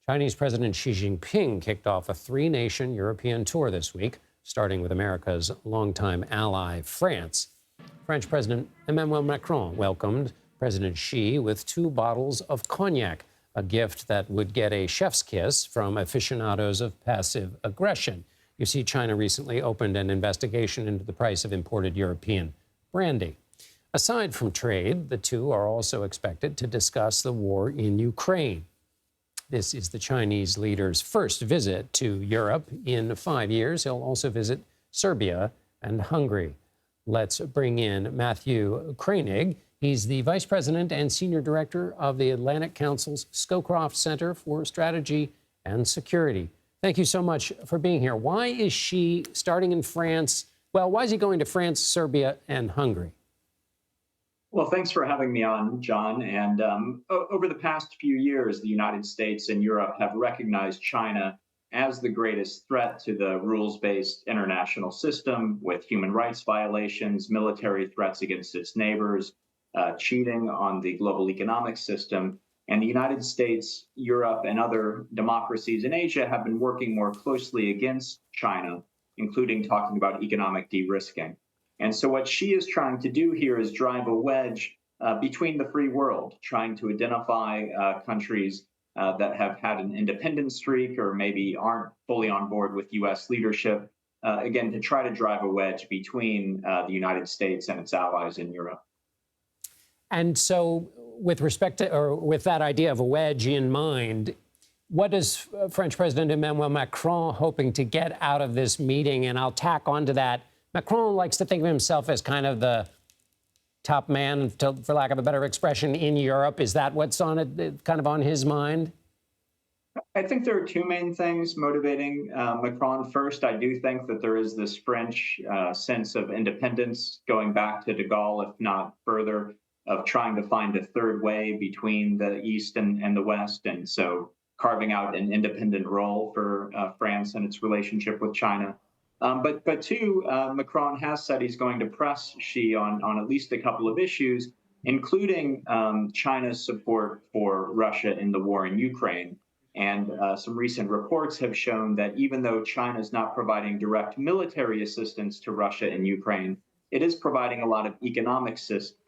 Chinese President Xi Jinping kicked off a three-nation European tour this week, starting with America's longtime ally, France. French President Emmanuel Macron welcomed President Xi with 2 bottles of cognac, a gift that would get a chef's kiss from aficionados of passive aggression. You see, China recently opened an investigation into the price of imported European brandy. Aside from trade, the two are also expected to discuss the war in Ukraine. This is the Chinese leader's first visit to Europe in 5 years. He'll also visit Serbia and Hungary. Let's bring in Matthew Kroenig. He's the vice president and senior director of the Atlantic Council's Scowcroft Center for Strategy and Security. Thank you so much for being here. Why is Xi starting in France? Well, why is he going to France, Serbia, and Hungary? Well, thanks for having me on, John. And over the past few years, the United States and Europe have recognized China as the greatest threat to the rules-based international system, with human rights violations, military threats against its neighbors, cheating on the global economic system. And the United States, Europe, and other democracies in Asia have been working more closely against China, including talking about economic de-risking. And so what Xi is trying to do here is drive a wedge between the free world, trying to identify countries that have had an independent streak or maybe aren't fully on board with U.S. leadership, again, to try to drive a wedge between the United States and its allies in Europe. And so with respect to, or with that idea of a wedge in mind, what is French President Emmanuel Macron hoping to get out of this meeting? And I'll tack onto that. Macron likes to think of himself as kind of the top man, for lack of a better expression, in Europe. Is that what's on it, kind of on his mind? I think there are 2 main things motivating Macron. First, I do think that there is this French sense of independence going back to de Gaulle, if not further, of trying to find a third way between the East and the West. And so carving out an independent role for France and its relationship with China. But 2, Macron has said he's going to press Xi on at least a couple of issues, including China's support for Russia in the war in Ukraine. And some recent reports have shown that even though China is not providing direct military assistance to Russia in Ukraine, it is providing a lot of economic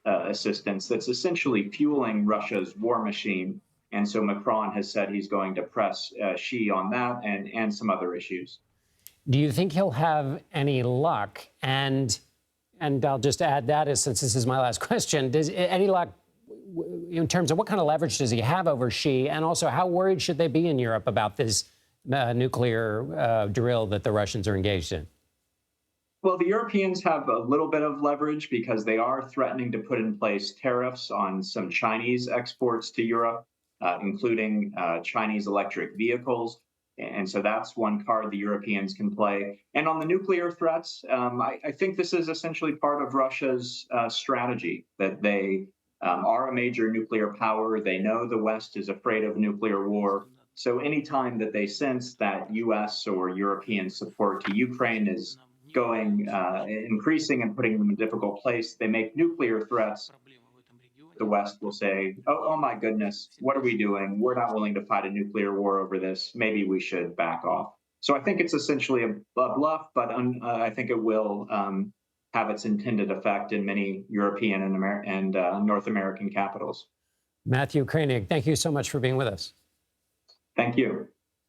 assistance that's essentially fueling Russia's war machine. And so Macron has said he's going to press Xi on that and some other issues. Do you think he'll have any luck? And I'll just add that, since this is my last question, does any luck in terms of what kind of leverage does he have over Xi? And also, how worried should they be in Europe about this nuclear drill that the Russians are engaged in? Well, the Europeans have a little bit of leverage because they are threatening to put in place tariffs on some Chinese exports to Europe, including Chinese electric vehicles. And so that's one card the Europeans can play. And on the nuclear threats, I think this is essentially part of Russia's strategy, that they are a major nuclear power. They know the West is afraid of nuclear war. So anytime that they sense that U.S. or European support to Ukraine is increasing and putting them in a difficult place, they make nuclear threats. The West will say, oh my goodness, what are we doing? We're not willing to fight a nuclear war over this. Maybe we should back off. So I think it's essentially a bluff, but I think it will have its intended effect in many European and North American capitals. Matthew Kroenig, thank you so much for being with us. Thank you.